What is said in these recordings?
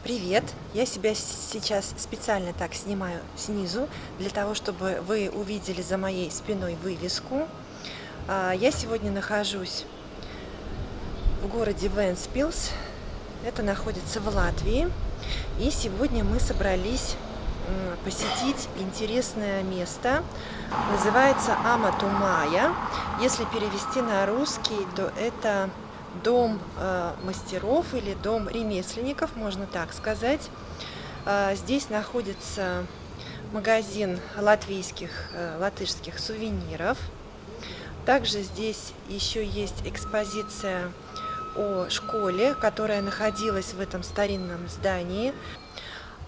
Привет! Я себя сейчас специально так снимаю снизу, для того, чтобы вы увидели за моей спиной вывеску. Я сегодня нахожусь в городе Вентспилс, это находится в Латвии, и сегодня мы собрались посетить интересное место, называется Аматумая. Если перевести на русский, то это дом мастеров или дом ремесленников, можно так сказать. Здесь находится магазин латышских сувениров. Также здесь еще есть экспозиция о школе, которая находилась в этом старинном здании.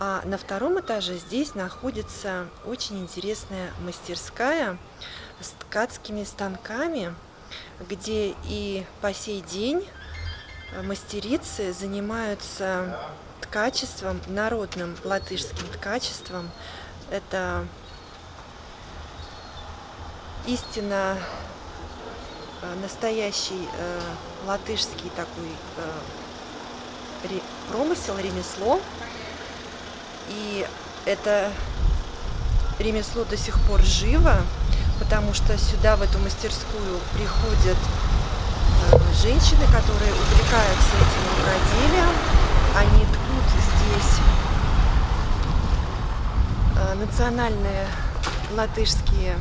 А на втором этаже здесь находится очень интересная мастерская с ткацкими станками, где и по сей день мастерицы занимаются ткачеством, народным латышским ткачеством. Это истинно настоящий латышский такой промысел, ремесло. И это ремесло до сих пор живо, потому что сюда, в эту мастерскую, приходят женщины, которые увлекаются этим рукоделием. Они ткут здесь национальные латышские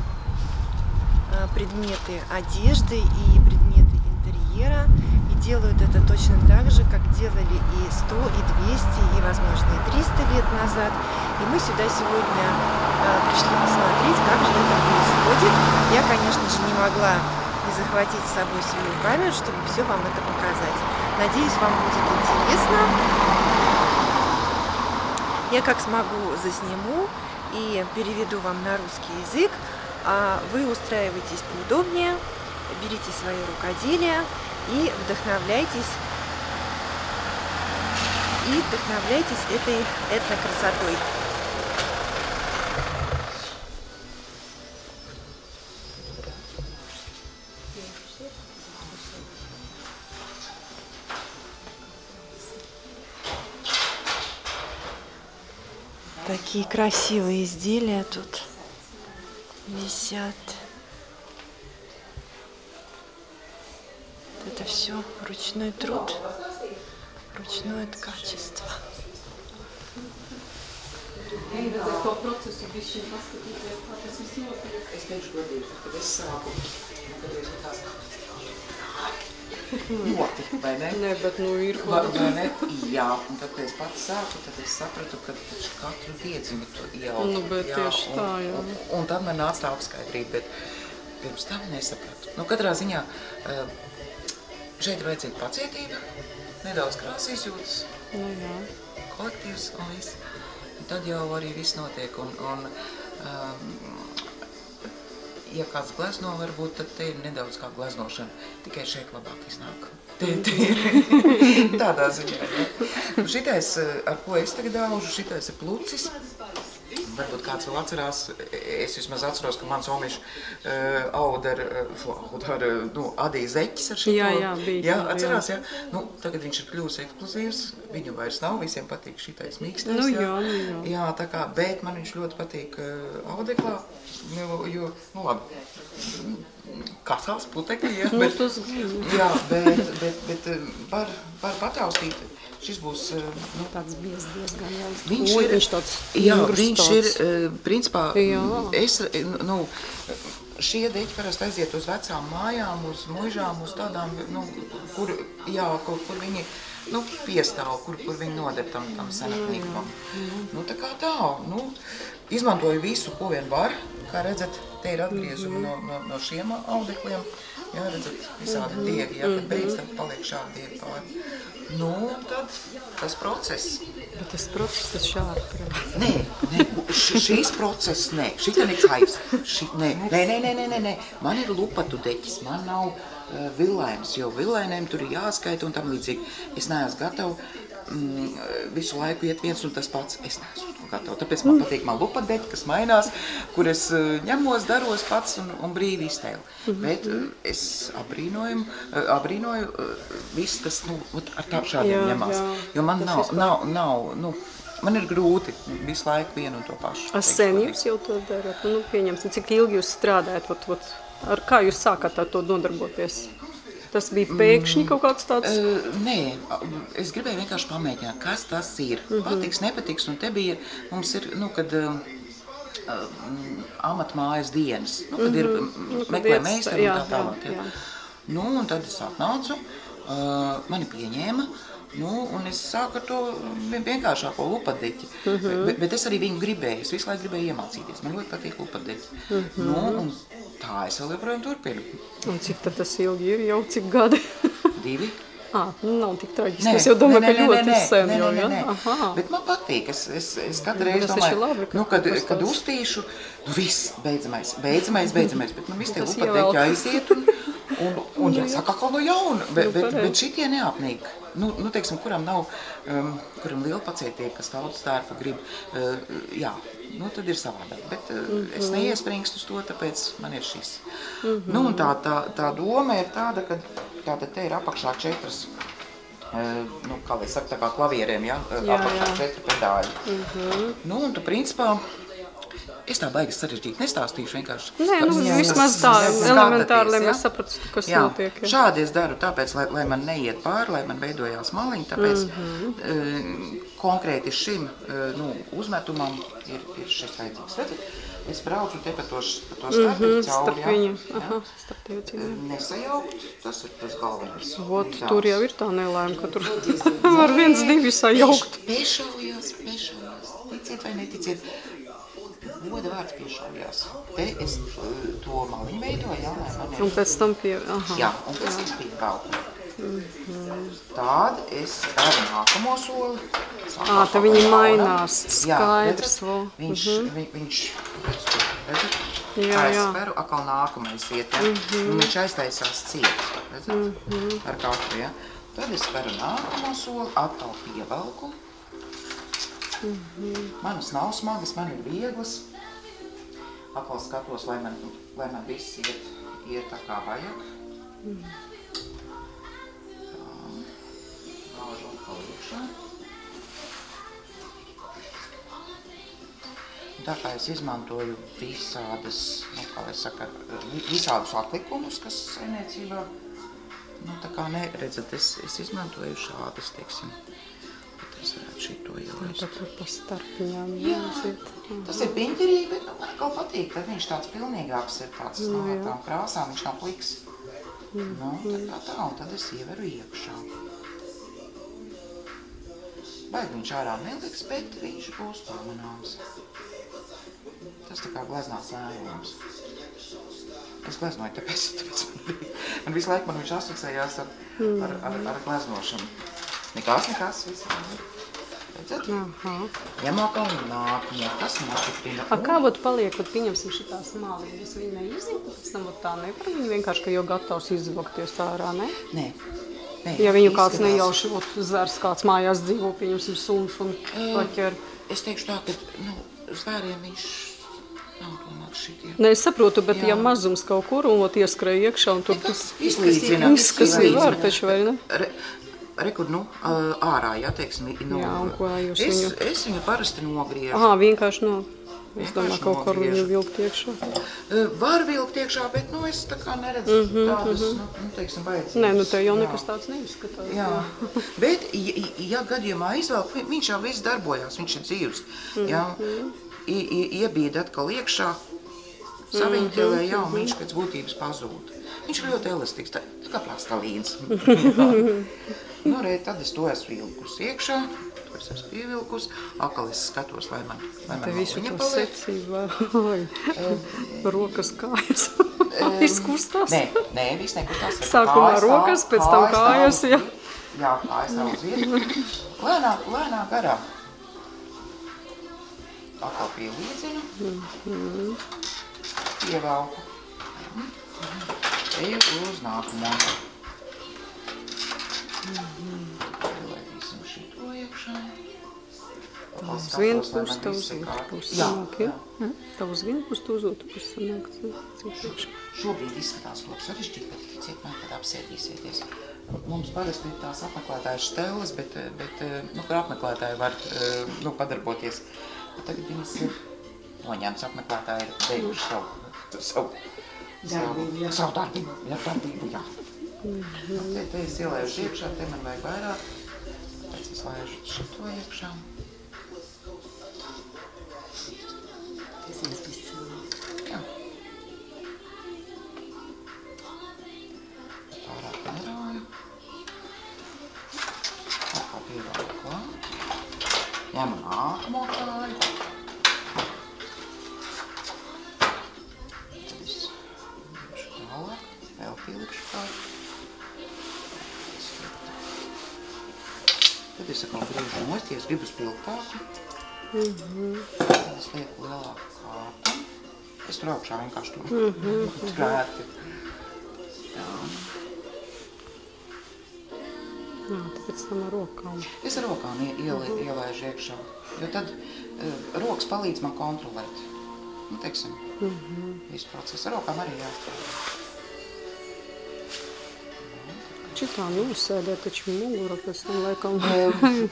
предметы одежды и предметы интерьера. И делают это точно так же, как делали и 100, и 200, и, возможно, и 300 лет назад. И мы сюда сегодня пришли посмотреть, как же это происходит. Я, конечно же, не могла не захватить с собой свою камеру, чтобы все вам это показать. Надеюсь, вам будет интересно. Я как смогу засниму и переведу вам на русский язык. А вы устраивайтесь поудобнее, берите свои рукоделия и вдохновляйтесь этой этнокрасотой. Такие красивые изделия тут висят. Это все ручной труд, ручное ткачество. Ļoti, vai ne? Nē, bet nu ir vai ne? Jā, un tad, kad es pats sāku, tad es sapratu, ka taču katru diedziņu tu iejauki. Nu, bet tieši tā, jā. Un tad man nāca tā apskaidrība, bet pirms tam nesapratu. Nu, katrā ziņā šeit ir vajadzīga pacietība, nedaudz krāsas izjūtas, Nu, jā. kolektīvs un viss. Un tad jau arī viss notiek. Un ja kāds glezno varbūt, tad te ir nedaudz kā gleznošana. Tikai šeit labāk iznāk. Tādā ziņā, ja. Šitais, ar ko es tagad daužu, šitais ir plucis. Varbūt kāds vēl atcerās, es vismaz atceros, ka mans omišs auda ar adīja zeķis ar šito. Jā, bija. Jā, atcerās, jā. Nu, tagad viņš ir kļūs eksplozīvs, viņu vairs nav, visiem patīk šitais mīkstais. Nu, jā, nu, jā. Jā, tā kā, bet man viņš ļoti patīk audeklā, jo, nu labi, kasās putekļi, jā. Nu, Bet, tas jā, bet var pataustīt. Šis būs, nu, tāds diezgan jauns. viņš tāds jā, stingrs viņš tāds. ir, principā, Jā. nu, šie deķi parasti aiziet uz vecām mājām, uz muižām, uz tādām, nu, kur viņi, nu, piestāv, kur viņi noder tam senatnīgumam. Nu, tā kā tā, nu, izmantoju visu, ko vien var, kā redzat, te ir atgriezumi no šiem audekliem, jā, redzat, visādi dievi, jā, kad beidz, tad paliek šādi dievi pāri. Nu, tad tas process. Bet tas process tas šādi prāt. Nē, šīs process, nē, šitā ir caivs. Nē. Man ir lupatu deķis, man nav villaims, jo villainēm tur ir jāskaita un tam līdzīgi. Es neesmu gatava visu laiku iet viens un tas pats. Es neesmu to gatava. Tāpēc man patīk man lupadeķi, kas mainās, kur es ņemos, daros pats un brīvi iztēlu. Bet es abrīnoju visu, kas ar šādiem ņemās. Jo man nav, man ir grūti visu laiku vienu un to pašu. Sen jūs jau to darat? Pieņemsim, cik ilgi jūs strādājat? Kā jūs sākāt ar to nodarboties? Tas bija pēkšņi kaut kāds tāds? Nē, es gribēju vienkārši pamēģināt, kas tas ir. Patiks, nepatiks, un te bija, mums ir, kad amatmājas dienas, kad ir meklē meistari un tā tālāk. Un tad es atnācu, mani pieņēma, un es sāku ar to vienkāršāko lupadeķi. Bet es arī viņu gribēju, es visu laiku gribēju iemācīties. Man ļoti patīk lupadeķi. Un tā es vēl joprojām turpinu. Un cik tad tas ilgi ir? Jau cik gadi? 2. Nav tik traģiski. Es jau domāju, ka ļoti sen jau, ja? Bet man patīk. Es katru reizi domāju, kad uztīšu, viss, beidzamais. Bet man viss tie lupadeķi aiziet un jāsāk atkal no jauna. Bet šitie neapnīk. Teiksim, kuram nav, kuram liela pacietība, kas tautas tērpu grib, tad ir savādāk. Bet es neiespringstu uz to, tāpēc man ir šis. Un tā doma ir tāda, ka tātad te ir apakšā 4, kā lai saka, tā kā klavieriem, apakšā 4 pedāļi. Un tu principā, es tā baigi sarežģīti nestāstīšu vienkārši. Nē, vismaz tā elementāri, lai mēs saprastu, kas notiek. Šādi es daru tāpēc, lai man neiet pāri, lai man veidojās maliņi, tāpēc konkrēti šim uzmetumam ir šis vajadzīgs. Redzat, es braucu te pa to starpiņu cauri, nesajaukt, tas ir tas galvenais. Tur jau ir tā nelēma, ka tur var 1-2 sajaukt. Piešaujās, ticiet vai neticiet. Goda vārds piešaujās. Te es to maliņu veidoju, lai man ir... Un pēc tam Jā, un pēc tam piebalku. Tād es daru nākamo soli. Te viņi mainās, skaidrs. Viņš, kā es speru, atkal nākamais iet, viņš aiztaisās ciet, redzat, ar katru, Tad es speru nākamo soli, atkal piebalku. Manas nav smagas, man ir vieglas. Atkal skatos, lai man viss iet tā kā vajag. Gāžu atkal iekšā. Tā kā es izmantoju visādas, kā lai saka, visādus atlikumus, kas saimniecībā, tā kā redzat, es izmantoju šādas, teiksim. Es varētu šito ielaist. Tad pa starpiņām jāiziet. Tas ir piņķerīgi, bet man atkal patīk, tad viņš tāds pilnīgāks ir tāds no tām krāsām, viņš nav pliks. Tā, un tad es ieveru iekšā. Baigi viņš ārā neliks, bet viņš būs pamanāms. Tas tā kā gleznās ēnums. Es gleznoju, tāpēc man visu laiku viņš asociējās ar gleznošanu. Nekas, viss. Redzat? Ņem atkal nākamo, kas notiprina. Kā paliek, pieņemsim šitās mālīgas, viņi neiziet, pēc tam tā nevar, viņi vienkārši, ka jau gatavs izvokties ārā, ne? Nē. Ja viņu kāds nejauši zvērs, kāds mājās dzīvo, pieņemsim suns un paķer. Es teikšu tā, ka zvēriem viņš nav tomēr šitie. Nē, es saprotu, bet ja mazums kaut kur un ieskrēja iekšā un tur izkasī var taču, vai ne? Rekur, ārā, teiksim, un ko jūs viņu? Es viņu parasti nogriežu. Vienkārši es domāju, kaut kur viņu vilkt iekšā. Var vilkt iekšā, bet, es tā kā neredzu tādas, teiksim, vajadzības. Nē, te jau nekas tāds neizskatās. Jā, bet, ja gadījumā izvelk, viņš jau viss darbojās, viņš ir dzīvs. Iebīd atkal iekšā, saviņķelē, un viņš pēc būtības pazūd. Viņš ir ļoti elastīgs, tā kā plastalīns. Tad es to esmu vilkus iekšā, to es esmu pievilkus, atkal es skatos, lai man viņa paliek. Secība, rokas, kājas, izkustās. Nē, viss nekustās. Sākumā rokas, pēc tam kājas, Jā, kājas nav uz vietu. Lēnāk garā. Atkal pielīdzinu. Pievelku. Eju uz nākamo. Pielaidīsim šito iekšā. Uz vienu pusi, tā uz otru pusi sanāk, ja? Tā uz vienu pusi, tā uz otru pusi sanāk. Šobrīd izskatās ļoti sarežģīti, bet ticiet man, kad apsēdīsieties. Mums parasti ir tās apmeklētājas stēles, bet kur apmeklētāji var padarboties. Tagad viņas ir noņemts, apmeklētāji ir beiguši savu darbību, jā. Te es ielaižu iekšā, te man vajag vairāk. Pēc es laižu šito iekšā. Jā. Pārāk nerauju. Atkal pievēlu klāt. Ņemu nākamo kāju. Tad es ņemšu tālāk. Vēl pielikšu kāju. Tad es atkal griežu nost, ja es gribu spilgtāku. Tad es lieku lielāku kārtu. Es tur augšā vienkārši tur skrēti. Jā, tāpēc tam ar rokām. Es ar rokām ielaižu iekšā, jo tad rokas palīdz man kontrolēt. Nu, teiksim, visu procesu. Ar rokām arī jāstrādā. Šitā nosēdē, taču mugura pēc tam laikam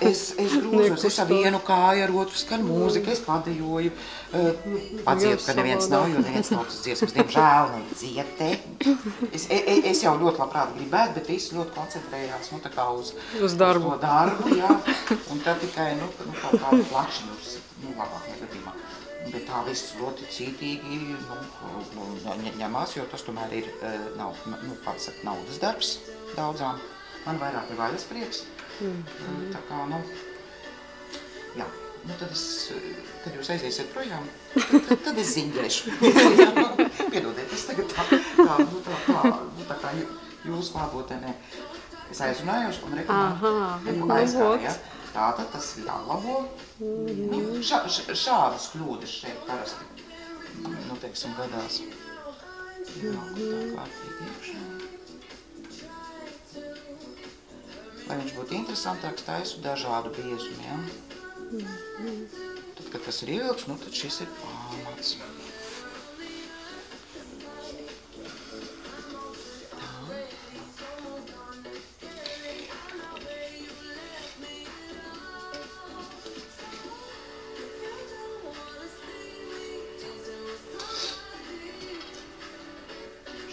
Es grūžos, es ar vienu kāju, ar otru skan mūzika, es padejoju. Padzietu, ka neviens nav, jo neviens tautas dziesmas, diemžēl, nedzied te. Es jau ļoti labprāt gribētu, bet visi ļoti koncentrējās, tā kā uz darbu. To darbu, jā. Un tad tikai, kaut kādu plašiņus, labāk negadījumā. Bet tā viss ļoti cītīgi ņemās, jo tas tomēr ir, naudas darbs daudzām. Man vairāk ir vaļas prieks. Tā kā, jā. Tad kad jūs aiziesiet projām, tad es ziņģēšu. Piedodiet, es tagad tā kā jūs klātbūtenē. Es aizrunājos un rekomendāju aizgāju, ja? Tātad tas jālabo. Šādas kļūdas šeit parasti, teiksim, gadās. Jāku tā kārtīgi iekšā. Lai viņš būtu interesantāks, taisu dažādu biezumu, ja? Tad, kad tas ir ievilks, tad šis ir pamats.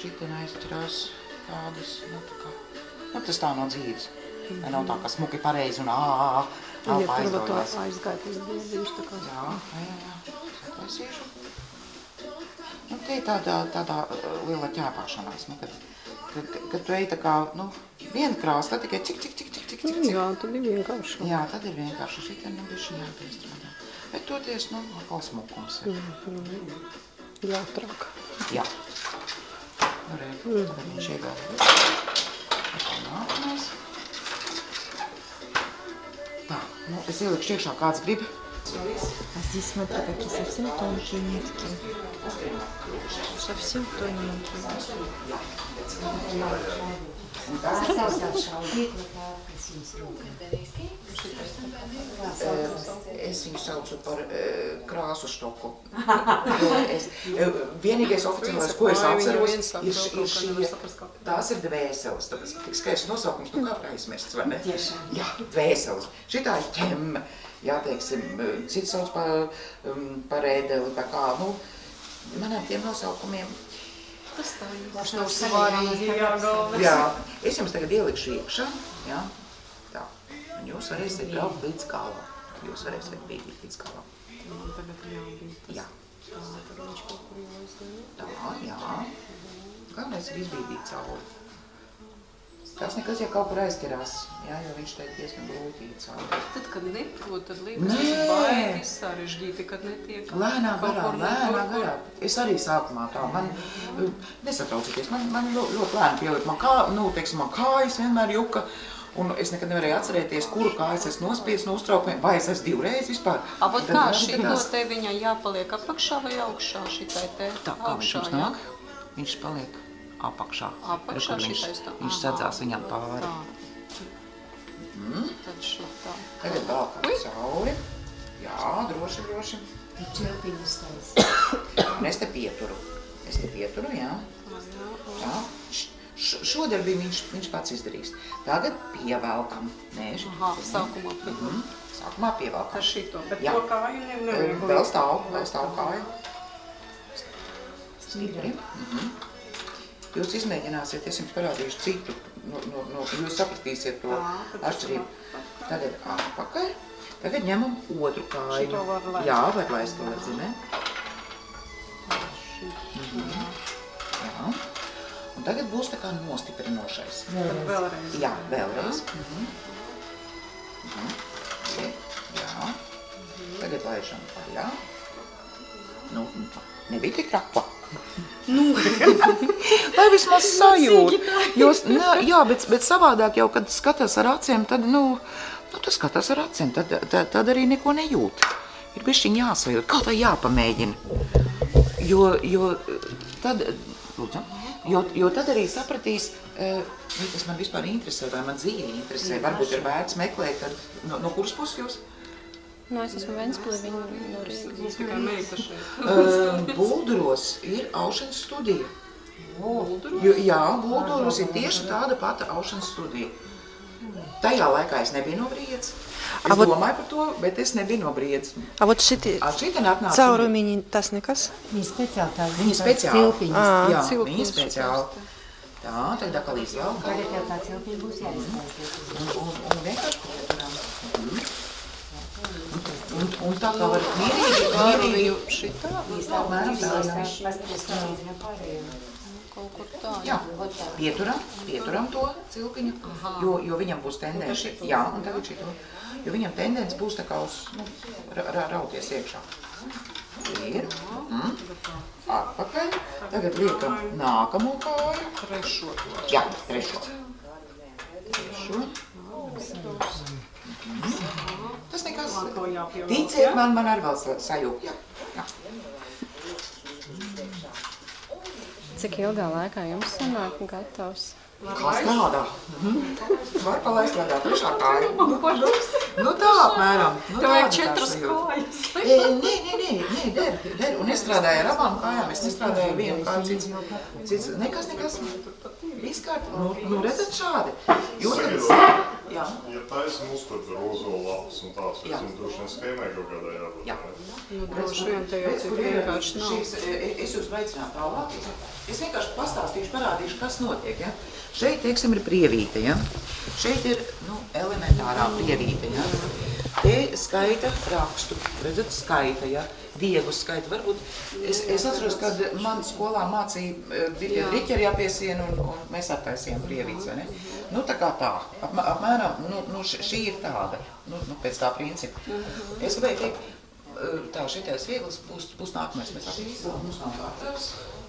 Šitien aizturās kādas, tas tā no dzīves. Nav tā, ka smuki pareizi un alpa aizgaujās. Aizgāja tas biežiņš tā kā. Jā. Sataisīšu. Te ir tādā liela ķēpāšanās, kad tu ej tā kā, viena krāsa, tad tikai cik. Jā, tad ir vienkārši. Jā, tad ir vienkārši. Šitien bišķi jāpiestrādā. Bet toties, atkal smukums ir. Jātrāk. Jā. Tagad viņš iegāja. Atkal nākamais. Tā, es ielikšu iekšā, kāds grib. А здесь, смотри, какие совсем тонкие нитки. Совсем тоненькие. Es viņu saucu par krāsu štoku. Vienīgais oficiālais, ko es atceros, ir šie, tās ir dvēseles, tāpēc tik skaists nosaukums, kā aizmirsts, vai ne? Jā, dvēseles. Šitā ir ķemme, jā, teiksim, cits sauc par ēdeli, par kā, manām tiem nosaukumiem. Tas tā nav svarīgi, jā, galvenais. Jā, es jums tagad ielikšu iekšā, jā, tā. Un jūs varēsiet braukt līdz galam. Jūs varēsiet bīdīt līdz galam. Man tagad jābīt tas. Jā. Tā, tad viņš kaut kur jāizdara. Tā, jā. Galvenais ir izbīdīt cauri. Tas nekas, ja kaut kur aizķerās, jā, jo viņš teikt diezgan grūti iet cauri. Tad, kad neprot, tad liekas tas baigi sarežģīti, kad netiek. Lēnā garā. Es arī sākumā tā, man nesatraucieties, man ļoti lēni pielikt. Man kājas vienmēr juka, un es nekad nevarēju atcerēties, kuru kājas es nospiedzu no uztraukumiem, vai es esmu divreiz vispār. Vat kā šito te viņai jāpaliek apakšā vai augšā šitai te? Tā, kā viņš jums nāk, viņš paliek apakšā. Apakšā šitais tā? Viņš sadzās viņam pāri. Tā. Tad šitā. Tagad valkam cauri. Jā, droši. Čelpiņus taisa. Un es te pieturu, jā. Tā. Šodien bija viņš pats izdarījis. Tagad pievelkam. Nē, Sākumā. Sākumā pievelkam. Ar šito, bet to kāju nevajag. Vēl stāv kāju. Stipri. Jūs izmēģināsiet, es jums parādīšu citu, jūs sapratīsiet to atšķirību. Tagad atpakaļ. Tagad ņemam otru kāju. Šito var laist. Jā, var laist to, zini. Jā. Un tagad būs tā kā nostiprinošais. Vēlreiz. Jā, vēlreiz. Jā. Tagad laižam vaļā. Nu, nebija tik rakla. Lai vismaz sajūt. Jā, bet savādāk jau, kad skatās ar acīm, tad, tu skatās ar acīm, tad arī neko nejūt. Ir bišķiņ jāsajūt, kaut vai jāpamēģina. Jo tad arī sapratīs, vai tas man vispār interesē, vai man dzīve interesē. Varbūt ir vērts meklēt, no kuras puses jūs? Es esmu Ventspilī, viņa no Rīgas. Tikai meita šeit. Bulduros ir aušanas studija. Bulduros? Jā, Bulduros ir tieši tāda pata aušanas studija. Tajā laikā es nebiju no Briedz. Es domāju par to, bet es nebiju no Briedz. А вот šiti caurumiņi, tas nekas? Viņi speciāli tā. Viņi speciāli. Cilpiņas. Jā, viņi speciāli. Tā, tagad atkal izvēlkā. Tagad jau tā cilpiņa būs jāizvēlēties. Un vienkārši pieturām. Un tā kā var mierīgi šitā? apmēram Kaut kur tā. Jā, pieturam to cilpiņu, jo viņam būs tendence, jā, un tagad šito, jo viņam tendence būs tā kā uz, rauties iekšā. Ir, atpakaļ, tagad liekam nākamo kāju. Trešo. Jā, trešo. Tas nekas, ticiet man arī vēl sajūt, jā. Cik ilgā laikā jums sanāk gatavs? Kā strādā? Var palaist vaļā trešā kāja. Nu tā apmēram. Tev vajag 4 kājas. Nē, der. Un es strādāju ar abām kājām, es nestrādāju vienu kāju cits. Nekas. Izkārt, redzat šādi. Jūs tagad... Jā. Ja taisa uztver rozo lapas un tās, es jums droši vien schēmē kaut kādā jābūt. Jā. Droši vien te jau cik vienkārši nav. Es jūs veicinātu tālāk. Es vienkārši pastāstīšu, parādīšu, kas notiek. Ja? Šeit, teiksim, ir prievīte. Ja? Šeit ir elementārā prievīte. Ja? Te skaita rakstu. Redzat, skaita. Ja? Diegus skaita. Varbūt es atceros, kad man skolā mācīja riķeri jāpiesien un mēs attaisījām prievītes, vai ne? Nu, tā kā tā. Apmēram, šī ir tāda. Pēc tā principa. Es gribēju teikt, tā šitais viegls būs nākamais. Mēs attīstām, mums nav gatavs.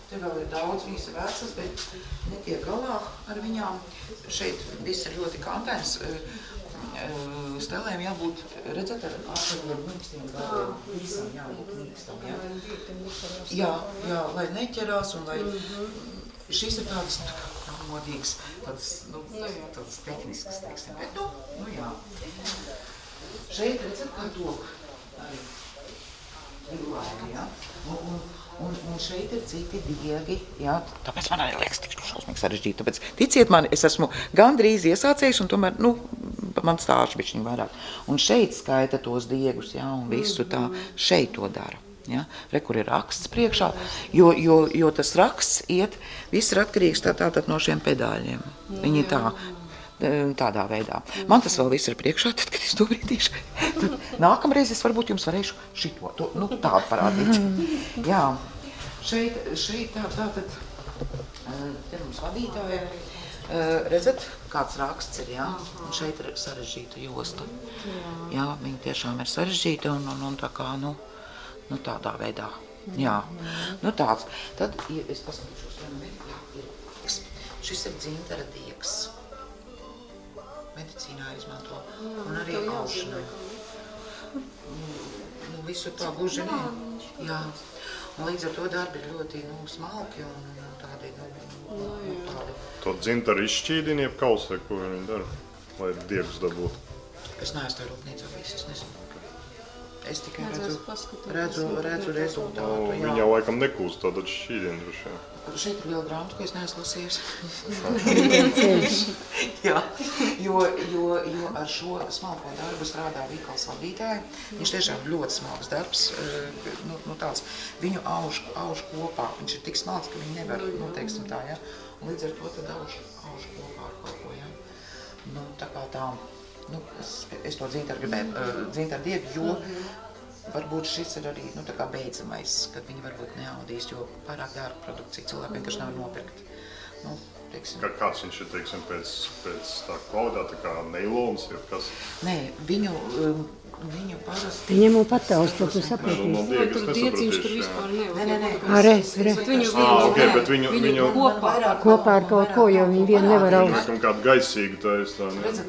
Te vēl ir daudz, viņas ir vecas, bet netiek galā ar viņām. Šeit viss ir ļoti kantains. Stelēm jābūt, redzat, ar mīkstiem gādiem. Visam jābūt mīkstam, jā. Jā, lai neķerās un lai... Šīs ir tādas modīgas, tādas tehniskas, teiksim, bet jā. Šeit, redzat, kā to arī ilēni, jā. Un šeit ir citi diegi, jā. Tāpēc man arī liekas tik šausmīgi sarežģīti. Tāpēc, ticiet man, es esmu gandrīz iesācējis un tomēr, man stāšu bišķiņ vairāk. Un šeit skaita tos diegus, jā, un visu tā, šeit to dara. Ja? Re, kur ir raksts priekšā, jo tas raksts iet, viss ir atkarīgs tātad no šiem pedāļiem. Viņi tādā veidā. Man tas vēl viss ir priekšā, tad, kad es to brīdīšu. Nākamreiz es varbūt jums varēšu šito, tādu parādīt. Jā, šeit tātad, te mums vadītāja, redzat, kāds raksts ir, jā? Un šeit ir sarežģīta josta. Jā, viņa tiešām ir sarežģīta un tā kā, tādā veidā. Jā, tāds. Tad, ja es paskatīšos vienu veidu, šis ir dzintara diegs. Medicīnā izmanto un arī aušanai. Visu tā gluži ne. Jā. Un līdz ar to darbi ir ļoti smalki un tādi. To dzintaru izšķīdini, jeb kausē, ko viņi dara, lai diegus dabūtu? Es neesmu tā rūpnīcā bijis, es nezinu. Es tikai redzu rezultātu. Viņa jau laikam nekūst tātad šķīdien droši vien. Šeit ir liela grāmata, ko es neesmu lasījusi. Ceļš. Jā, jo ar šo smalko darbu strādā Vīkals vadītāji. Viņš tiešām ļoti smalks darbs, tāds, viņu auž kopā. Viņš ir tik smalks, ka viņi nevar, teiksim tā, ja. Un līdz ar to tad auž kopā ar kaut ko, ja. Tā kā tā, es to Dzintaru diegu, jo varbūt šis ir arī, tā kā beidzamais, kad viņi varbūt neaudīs, jo pārāk dārga produkcija cilvēki vienkārši nav nopirkt. Kāds viņš ir, teiksim, pēc tā kvalitāte, kā neilons, ir kas? Nē, viņu parasti... Viņam jau pataust, to tu saproti. Man liekas, Tur dieciņš tur vispār Nē. Bet viņu Kopā ar kaut ko, jo viņi vien nevar aust. Laikam kādu gaisīgu taisa tā, ne? Redzat,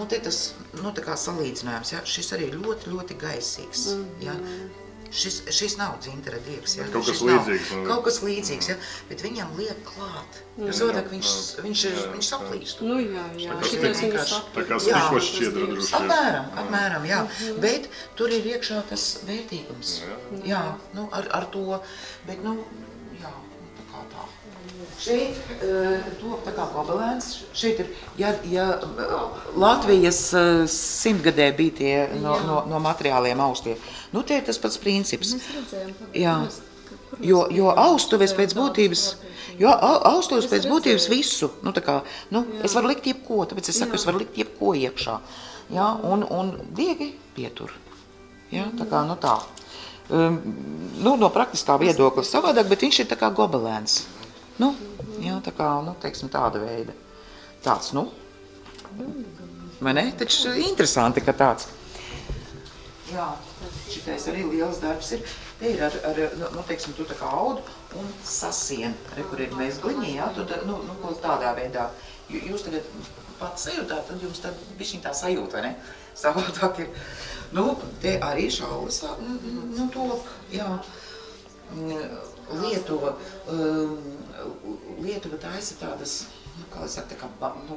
te tas, tā kā salīdzinājums, ja? Šis arī ļoti, ļoti gaisīgs, ja? Šis nav Dzintara diegs, ja? Kaut kas līdzīgs. Kaut kas līdzīgs, ja? Bet viņam liek klāt. Savādāk viņš saplīst. Jā. Tā kā stikla šķiedra droši vien. Apmēram, jā. Bet tur ir iekšā tas vērtīgums. Jā, ar to, bet, jā, tā kā tā. Šeit top tā kā gobelēns. Šeit ir, ja Latvijas 100-gadē bija tie no materiāliem austie. Tie ir tas pats princips. Jā. Jo austuves pēc būtības visu. Es varu likt jebko, tāpēc es saku, es varu likt jebko iekšā. Jā, un diegi pietur. Jā, tā kā, tā. No praktiskā viedokļa savādāk, bet viņš ir tā kā gobelēns. Jā, tā kā, teiksim, tāda veida. Tāds, vai ne? Taču interesanti, ka tāds. Jā, šitais arī liels darbs ir. Te ir teiksim, tu tā kā audu un sasien, kur ir mezgliņi, jā, tu ko tādā veidā. Jūs tagad pats sajūtāt, tad jums tad bišķiņ tā sajūta, vai ne? Savādāk ir. Te arī šaulas, top, jā. Lietuva taisa tādas, kā es saku,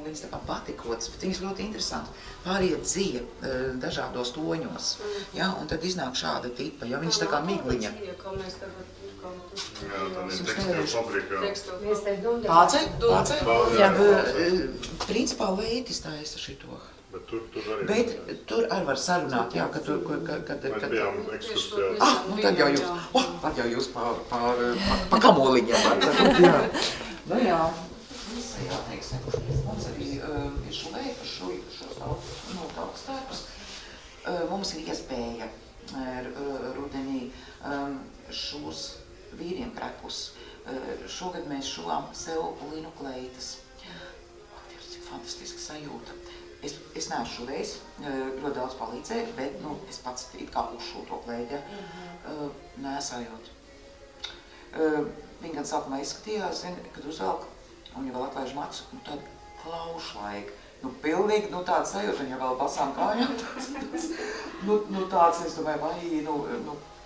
viņas tā kā batikotas, bet viņas ļoti interesanti. Pāriet dzija dažādos toņos, ja, un tad iznāk šāda tipa, ja viņas tā kā migliņa. Jā, tā ir tekstilu fabrikā. Pārcei? Principā Leitis taisa šito. Bet tur tur arī var sarunāt, jā, kad mēs bijām ekskursijā. Tad jau jūs pa kamoliņiem. Jā. Jā, teiksim, mums arī ir šuvēja par šos daudz tērpus. Mums ir iespēja rudenī šos vīriem kreklus. Šogad mēs šuvām sev linu kleitas. Cik fantastiska sajūta. Es neesmu šuvējis, ļoti daudz palīdzēju, bet es pats it kā uzšūju to kleiti, nesājot. Viņa gan sākumā izskatījās, kad uzvelk, un ja vēl atlaiž matus, tad klaušlaika. Pilnīgi, tāda sajūta, un ja vēl basām kājām, tāds, es domāju, vai,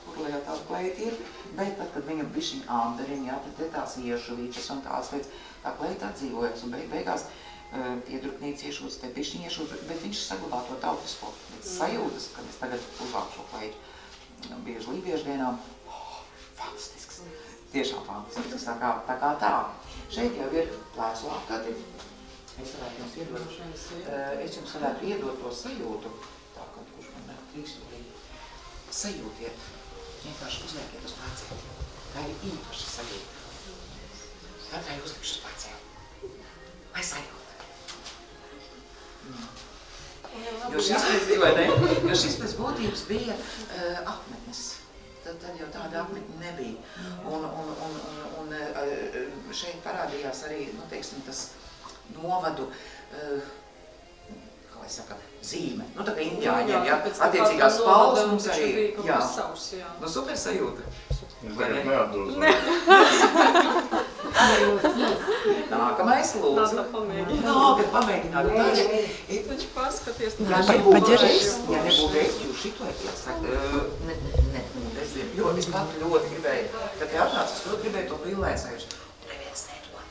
kur lai tāda kleita ir, bet tad, kad viņam bišķiņ āmdariņ, jā, tad tās iešuvītas un tās lietas, tā kleita atdzīvojas, un beigās iedruknīts iešūtas, te bišķiņ iešūtas, bet viņš saglabā to tautisko sajūtas, kad es tagad uzvāku šo kleitu bieži lībiešu dienām. Fantastisks, tiešām fantastisks, tā kā tā. Šeit jau ir plēsu apkati. Es jums varētu iedot to sajūtu, tā kā kurš man nāk trīstulī. Sajūtiet, vienkārši uzliekiet uz pleciem. Tā ir īpaša sajūta. Katrai uzlikšu uz pleciem. Vai sajūta? Jo šis pēc būtības bija apmetnes. Tad jau tāda apmetne nebija. Un šeit parādījās arī, teiksim, tas novadu, kā lai saka, zīme. Tā kā indiāņiem, jā, attiecīgās spalvas mums arī, jā. Super sajūta. Es tagad neatdos. Nākamais lūdzu. Nākat pamēģināt. Taču paskaties. Paģeries. Ja nebūtu es, jūs šito iesakt. Nezinu, jo es pat ļoti gribēju. Kad te atnāc, es ļoti gribēju to pillēcējuši. Un neviens nedod.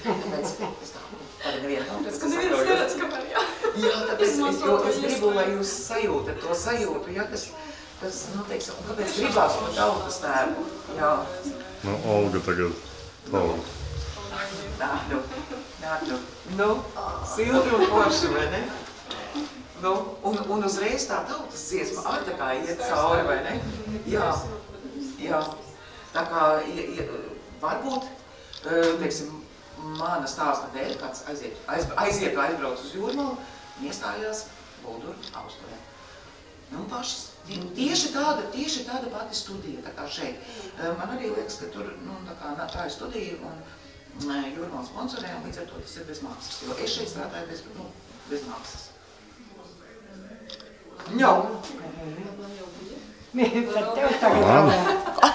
Tāpēc es tā, arī nevienu nav. Neviens neredz, ka var, jā. Jā, tāpēc es gribu, lai jūs sajūtat to sajūtu, ja, tas, nu, teiksim, kāpēc gribās to tautas tēvu, jā. Nu, Olga tagad tauta. Nādu, nu, silti un forši, vai ne? Nu, un uzreiz tā tautas dziesma arī tā kā iet cauri, vai ne? Jā, tā kā, varbūt, teiksim, mana stāsta dēļ, kāds aizbrauc uz Jūrmalu un iestājās Bulduru Austurē. Nu, pašas, tieši tāda pati studija, tā kā šeit. Man arī liekas, ka tur, nu, tā ir studija un Jūrmalu sponsorē, un līdz ar to tas ir bez maksas. Jo es šeit strādāju bez maksas. Jā.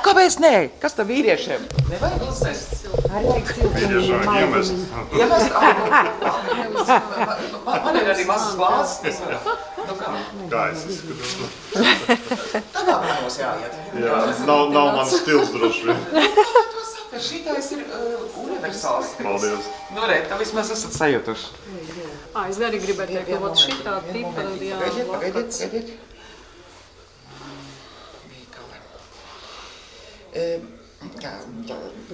Kāpēc nē? Kas tam vīriešiem? Nevajag uzsest? Vīriešiem iemest. Man ir arī mazas glāzes. Kā es izskatās? Tādā brīnos jāiet. Jā, nav mans stils droši vien. To saka, šitais ir universāls stils. Paldies. Nu, re, tā vismaz esat sajutuši. Es arī gribētu teikt, ka vot šitā tipa, jā. Pagaidiet.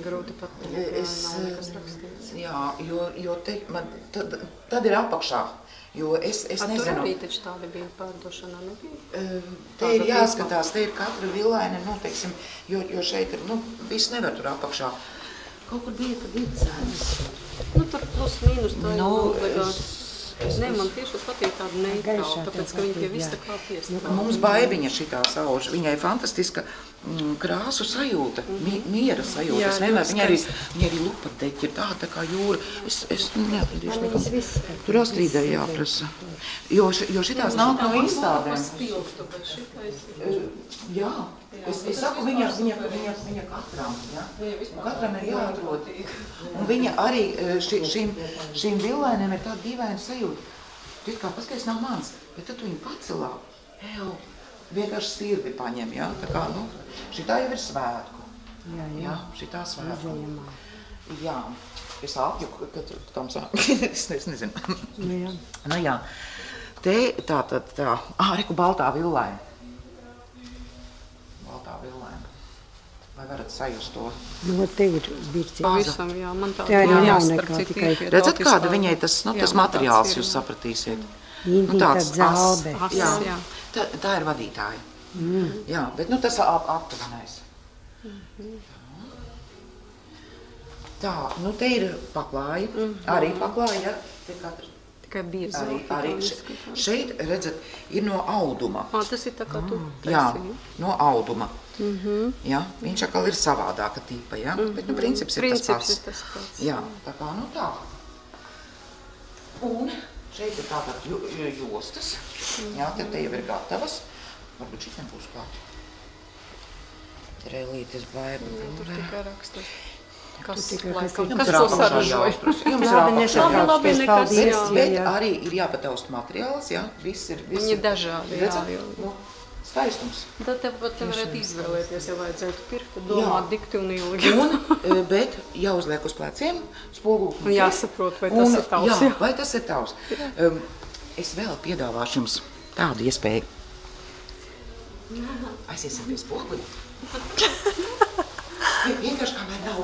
Grūti pat, nav nekas rakstīts. Jā, jo te, man, tad ir apakšā, jo es nezinu. Tur arī taču tādi bija pārdošanā, nebija? Te ir jāskatās, te ir katra villaine, nu, teiksim, jo šeit ir, nu, viss nevar tur apakšā. Kaut kur bija, ka bija cenas. Nu, tur plus mīnus tā Nē, man tieši patīk tāda neitrāla, tāpēc, ka viņi pie viss tā kā piestāv. Mums Baibiņa šitā sauž, viņai fantastiska krāsu sajūta, miera sajūta. Es vienmēr, viņa arī lupadeķi ir tā kā jūra. Es neatradīšu nekā. Tur Astrīdai jāprasa. Jo šitās nāk no izstādēm. Jā. Es saku, viņa katram, ja? Katram ir jāatrod. Un viņa arī šīm villainēm ir tāda dīvaina sajūta. Tu kā paskaties nav mans, bet tad tu viņu pacelā. Vienkārši sirdi paņem, ja? Tā kā, nu, šitā jau ir svētku. Jā, šitā svētku. Jā. Es apju, kad tam sāk. Es nezinu. Nu jā. Te tā. Reku baltā villaine. Vai varat sajust to? No, te ir virci. Pavisam, jā, man tā ir jaunekā tikai. Redzat, kāda viņai tas materiāls, jūs sapratīsiet? Viņi tāds zālbe. Jā, tā ir vadītāja. Jā, bet nu tas aptuvenais. Tā, nu te ir paklāja, arī paklāja, te katra. Tikai bieza. Arī šeit, redzat, ir no auduma. Tas ir tā kā tu taisīji. Jā, no auduma. Jā, viņš atkal ir savādāka tipa, jā, bet nu princips ir tas pats. Jā, tā kā, nu tā. Un šeit ir tātad jostas, jā, tad te jau ir gatavas. Varbūt šitiem būs klāt. Relītes Baiba. Tur tikai rakstās. Kas to saražoja? Jums ir labi, bet arī ir jāpataust materiāls, jā, viss ir. Viņi ir dažādi, jā. Skaistums. Tad te varētu izvēlēties, ja vajadzētu pirkt, domāt dikti un ilgi. Bet jāuzliek uz pleciem, spogulkņi. Un jāsaprot, vai tas ir tavs. Jā, vai tas ir tavs. Es vēl piedāvāšu jums tādu iespēju. Aiziesim pie spoguļa. Vienkārši kamēr nav.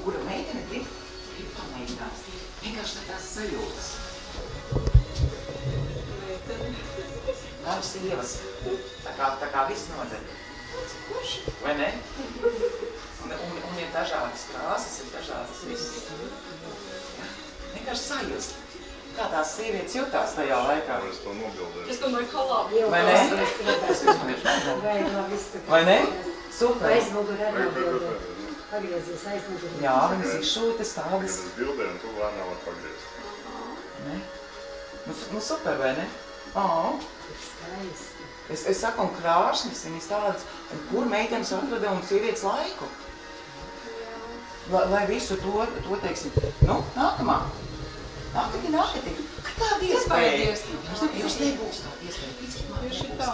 Kura meitene grib pamēģināt. Vienkārši tās sajūtas. Nav sievas. Tā kā viss nodara. Vai ne? Un ir dažādas krāsas, ir dažādas visas. Vienkārši sajūst. Kā tās sievietes jutās tajā laikā? Es to nobildēju. Es domāju, ka labi. Vai ne? Vai ne? Super. Aizmugurē nobildē. Pagriezīs aizmugurē. Jā, viņas izšūta stāvis. Es bildēju, un tu lēnām var pagriezt. Ne? Nu super, vai ne? Skaisti. Es saku, un krāšņas viņas tādas, un kur meitenes atrada un sievietes laiku? Lai visu to teiksim. Nu, nākamā. Nākati. Kad tāda iespēja? Jūs nebūs tāda iespēja. Tieši tā.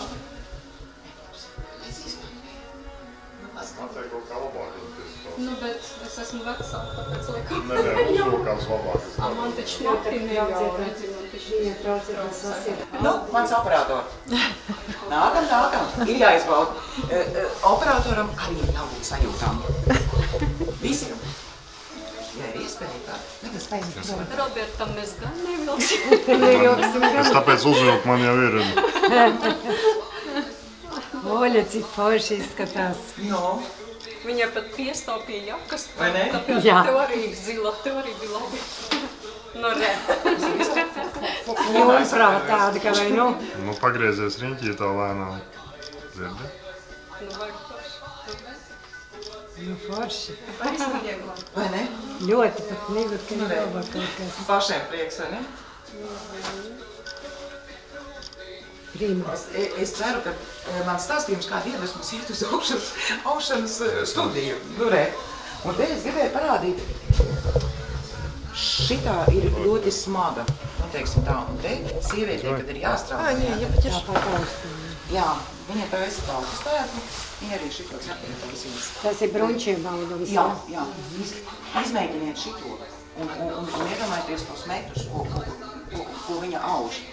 Man te kaut kā labāk izskatās. Nu, bet es esmu vecāka, tāpēc laikam. Nē, uzrokās labāk izskatās. Man taču Martina jau redzi, man taču Nu, mans operators. Nākam. Ir jāizbauda. Operatoram arī ir jābūt sajūtām. Visiem. Ja ir iespēja tā. Robertam mēs gan nevilksim. Es tāpēc uzvilku, man jau ir. Oļa, cik forši izskatās. No. Viņa pat piestāv pie jakas. Vai ne? Tāpēc Jā. tev arī zila, tev arī bija labi. Nu, re. Jūprāt tāda, ka vai nu? Nu, pagriezies riņķī tā lēnām. Dzirdi? Nu, vajag paši. Nu, forši. Vai ne? Ļoti pat nevar, ka ir Nu, re. labāk kaut kas. Pašiem prieks, vai ne? Prīmās. Es ceru, ka mans stāstījums kādu iedvesmas iet uz aušanas studiju. Nu, re. Un te es gribēju parādīt, šitā ir ļoti smaga. Nu, teiksim tā, un te sievietē, kad ir jāstrādā. Не, я подержу. Tāpat austuma. Jā, viņa taisa tautu spēku, viņa arī šito cepinu taisīs. Tas ir bruņčiem baudums. Jā. Izmēģiniet šito un iedomājieties tos metrus, ko viņa auž.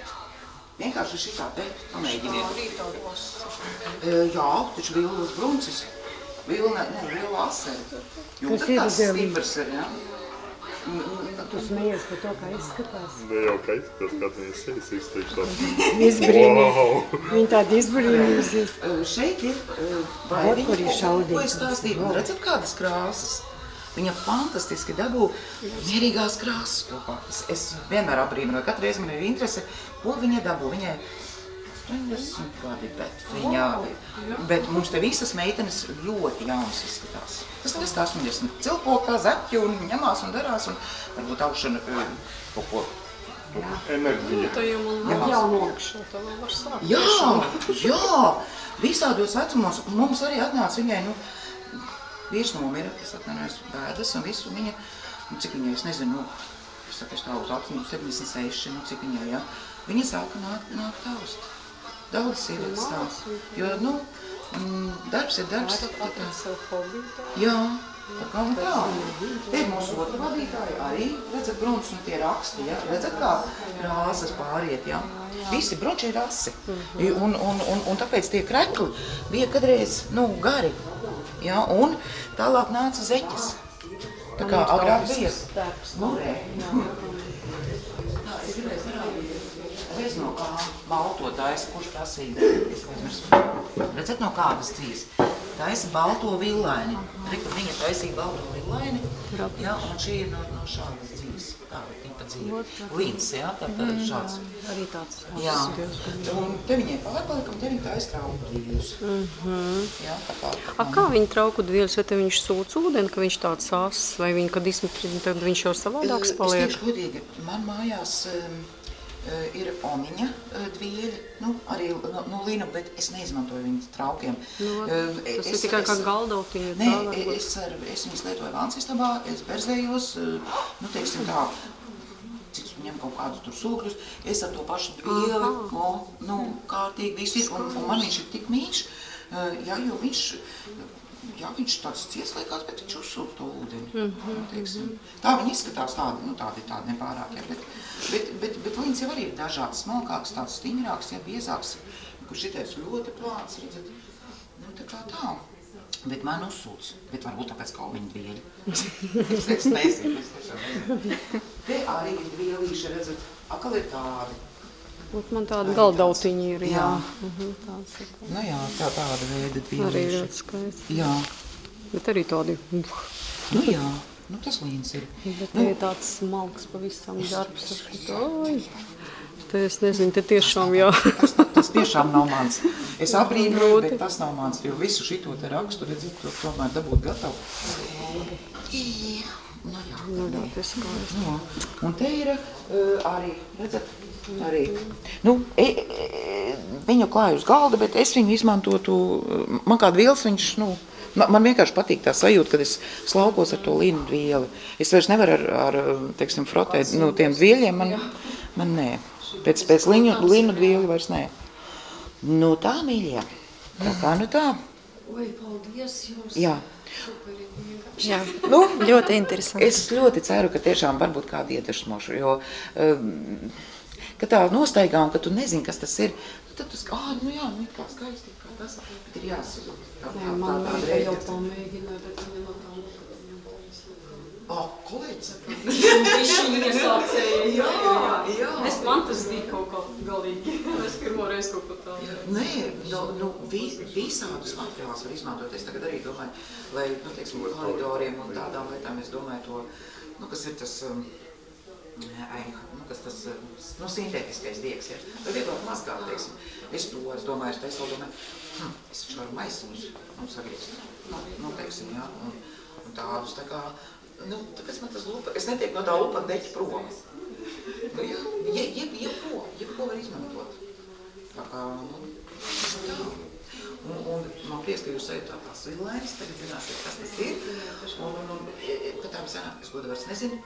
Vienkārši šitā te pamēģiniet. Jā, taču vilnas bruncis. Vilna aseri. Jūtat, ir tās vilna? stiprs ir, jā? Tu smejies par to, kā izskatās. Ne jau kā izskatās, kā viņas sejas izteikšu tā. Izbrīnī. Wow! Viņa tāda izbrīnījusies. Šeit ir vai Vot, viņa kur ir šaudītas. ko es stāstīju. Redzat, kādas krāsas? Viņa fantastiski dabū mierīgās krāsas kopā. Es vienmēr abrīnoju, katru reizi man ir interese, ko viņa dabū. Viņai 80 gadi, bet mums te visas meitenes ļoti jaunas izskatās. Tas nes kā 80 cilpokā, zeķi un ņemās un darās un varbūt aušana kaut ko. Enerģija. Tā jau man jāmokšo, tā vēl var sākt. Jā, visādos vecumos. Mums arī atnāca viņai, vīrs nomira, es atvainojos bēdas un visu viņa, cik viņai, es nezinu, es saku, es tā uz 76, cik viņai, jā. Viņa sāka nākt taust. Daudz sievietes tā. Jo, darbs ir darbs. Atrast sev hobiju tā. Jā, tā kā un tā. Te ir mūsu otra vadītāja arī, redzat, brunčs un tie raksti, ja? Redzat, kā krāsas pāriet, ja? Visi brunči ir rasi. Un tāpēc tie krekli bija kadreiz, gari. Ja? Un tālāk nāca zeķes. Tā kā agrāk bija. Es gribēju parādīt. Reiz no kā balto taisa, kurš prasīja. Redzat, no kādas dzīves? Taisa balto villaini. Viņa taisīja balto villaini. Ja, un šī ir no šādas dzīves. Tāda tipa dzīve. Līns, ja, tāda šāds. Arī tāds. Jā. Un te viņai pārpalika, un te viņa taisa trauku dvīļus. Jā, tā kā. Kā viņa trauku dvieļus, vai te viņš sūc ūdeni, ka viņš tāds sāsts, vai viņa, kad izmetrina, tad viņš jau savādāks Es paliek? teikšu godīgi, man mājās ir omiņa dvieļi, arī linu, bet es neizmantoju viņas traukiem. Tas ir tikai kā galdautiņa. Nē, es viņas lietoju vānsistabā, es berzējos, teiksim tā, cik ņem kaut kādus tur sūkļus, es ar to pašu dvieli, kārtīgi visu ir, un man viņš ir tik mīļš, jo viņš tāds cieslēkās, bet viņš uzsūta to ūdeni. Tā viņa izskatās tāda nepārāk, bet līdz jau arī ir dažāds smalkāks, tāds stingrāks, biezāks, kur šitais ļoti plāns, redzat, tā kā tā. Bet man uzsūc, bet varbūt tāpēc kaumiņu dvieļi. Es nezinu. Te arī ir dvielīši, redzat, akal ir tādi. Man tāda galdautiņa ir, jā. Tāda veida dvielīši. Arī ļoti skaisti. Jā. Bet arī tādi, tas līns ir. Bet te ir tāds smalks pavisam darbs. Te es nezinu, te tiešām jā. Tas tiešām nav mans. Es abrīnoju, bet tas nav mans, jo visu šito te rakstu, redzat, to tomēr dabūt gatavu. Ļoti skaisti. Un te ir arī, redzat, viņu klāju uz galda, bet es viņu izmantotu, man kā dviels viņš, man vienkārši patīk tā sajūta, kad es slaukos ar to linu dvieli. Es vairs nevaru ar teiksim, frotēt, tiem dvieļiem, man nē. Pēc linu dvieli vairs nē. Tā, mīļie, tā kā tā. Oi, paldies jums! Jā. Jā, nu, ļoti interesanti. Es ļoti ceru, ka tiešām varbūt kādu iedvesmošu, jo, ka tā nostaigā un ka tu nezini, kas tas ir, tad tu nu jā, nu kā skaisti, kā tas, bet ir jāsaka. Nē, man vajag jau tā mēģināja, bet viņa no tā lūka. Kolēģis? Viņa iesācēja, jā. Man tas bija kaut kā galīgi. Es pirmo reizi kaut ko tādu. Nē, visādus materiālus var izmantot. Es tagad arī domāju, lai, teiksim, koridoriem un tādām lietām, es domāju to, kas ir tas, sintētiskais diegs, ja. Vai vieglāk mazgāt, teiksim. Es domāju, es varu maisiņus sagriezt. Teiksim, jā, un tādus tā kā, tāpēc man tas lupa, es netieku no tā lupa deķi prom. Jebko var izmantot. Tā kā, un man prieks, ka jūs sajūtāt tās vilainas, tagad zināsiet, kas tas ir. Un kad tām senāk, es godu vairs nezinu,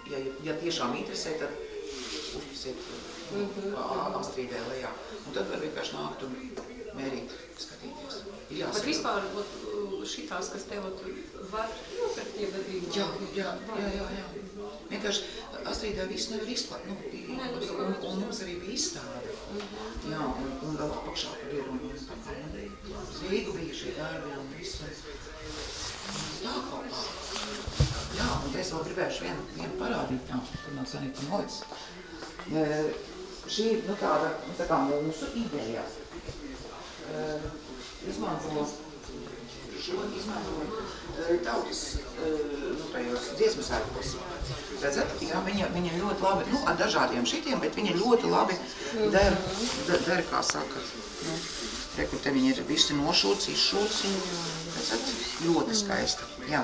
ja tiešām interesē, tad uzpisiet Astrīdē lejā. Un tad var vienkārši nākt un mērīt, skatīties. Bet vispār šitās, kas tev var nopirkt iegadīgi? Jā. Vienkārši Astrīdā visu nevar izklāt, un mums arī bija izstāde. Jā, un vēl apakšā tur ir, un Zīgu bija šie darbi un visu. Tā kaut kā. Jā, un es vēl gribēšu vienu parādīt, tur man sanīt noic. Šī ir, tā kā mūsu ideja. Izmantoju tautas, tajos dziesmu sērkos. Redzat, jā, viņa ļoti labi, ar dažādiem šitiem, bet viņa ļoti labi der, kā saka. Kur te viņi ir visi nošūts, izšūts. Redzat, ļoti skaista. Jā.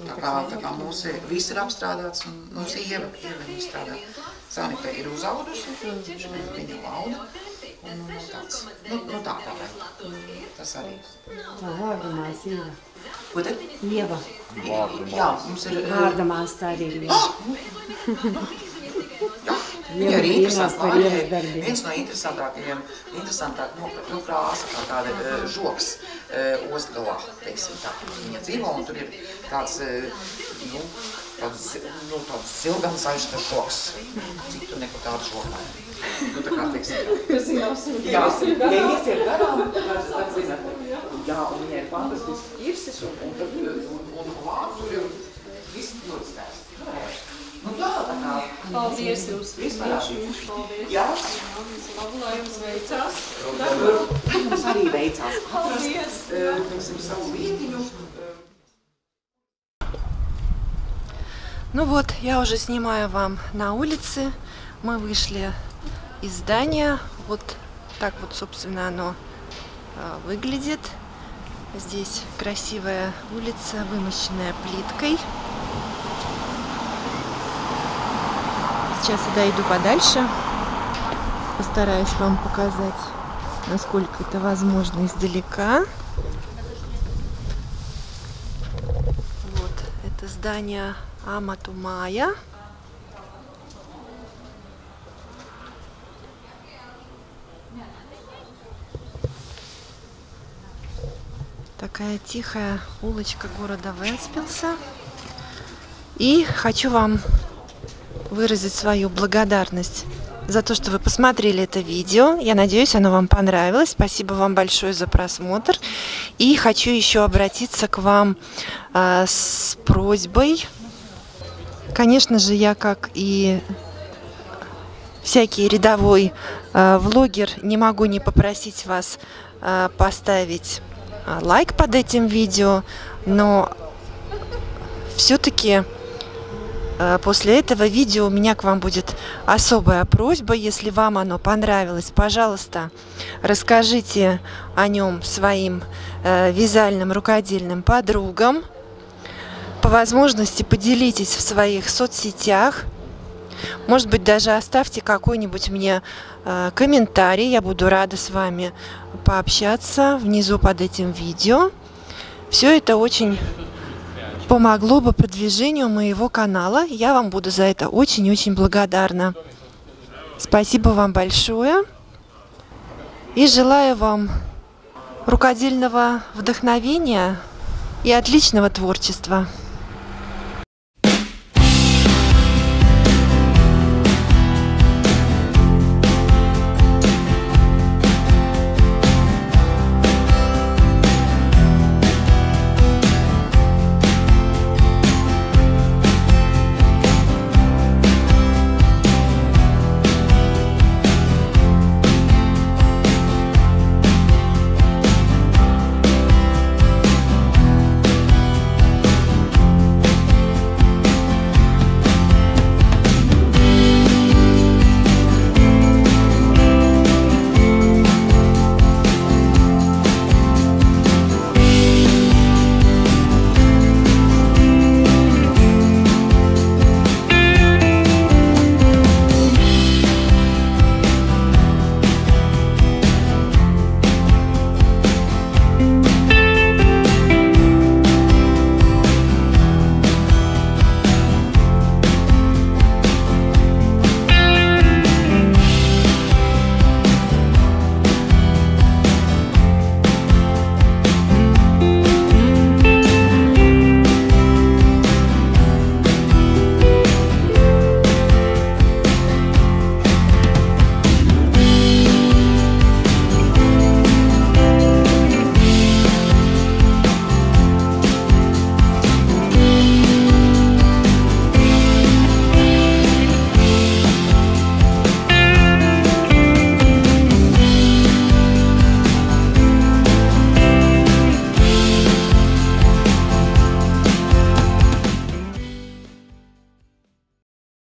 Tā kā mūs viss ir apstrādāts, un mums Ieva izstrādā. Sanita ir uzaudusi, viņa lauda. Un tāds, tā vai. Tas arī. Tā vārdamās Ieva. Ko tad? Ieva. Jā, mums ir... Vārdamās tā arī ir. Viņa arī interesanti. Viens no interesantākajiem krāsa, kā tāda žoks ostgalā, teiksim tā. Viņa dzīvo un tur ir tāds, tāds zilganzaļš žoks. Citu neko tādu žokā. Tā kā, teiksim, jā, ja iesiet garām, tad zināt. Jā, un viņa ir fantastiski irsis un klāt tur ir viss ļoti skaisti. Tā kā. Paldies jums. Vispārāšīt. Paldies. Jā. Labi, lai jums veicās. Mums arī veicās. Paldies. Teiksim, savu vietiņu. Ну вот, я уже снимаю вам на улице. Мы вышли из здания. Вот так вот, собственно, оно выглядит. Здесь красивая улица, вымощенная плиткой. Сейчас я дойду подальше. Постараюсь вам показать, насколько это возможно издалека. Вот, это здание Аматумая. Такая тихая улочка города Вентспилса. И хочу вам выразить свою благодарность за то, что вы посмотрели это видео. Я надеюсь, оно вам понравилось. Спасибо вам большое за просмотр. И хочу еще обратиться к вам с просьбой. Конечно же, я, как и всякий рядовой влогер, не могу не попросить вас поставить лайк под этим видео, но все-таки после этого видео у меня к вам будет особая просьба. Если вам оно понравилось, пожалуйста, расскажите о нем своим вязальным рукодельным подругам. По возможности поделитесь в своих соцсетях. Может быть, даже оставьте какой-нибудь мне комментарий. Я буду рада с вами пообщаться внизу под этим видео. Все это очень помогло бы продвижению моего канала. Я вам буду за это очень-очень благодарна. Спасибо вам большое. И желаю вам рукодельного вдохновения и отличного творчества.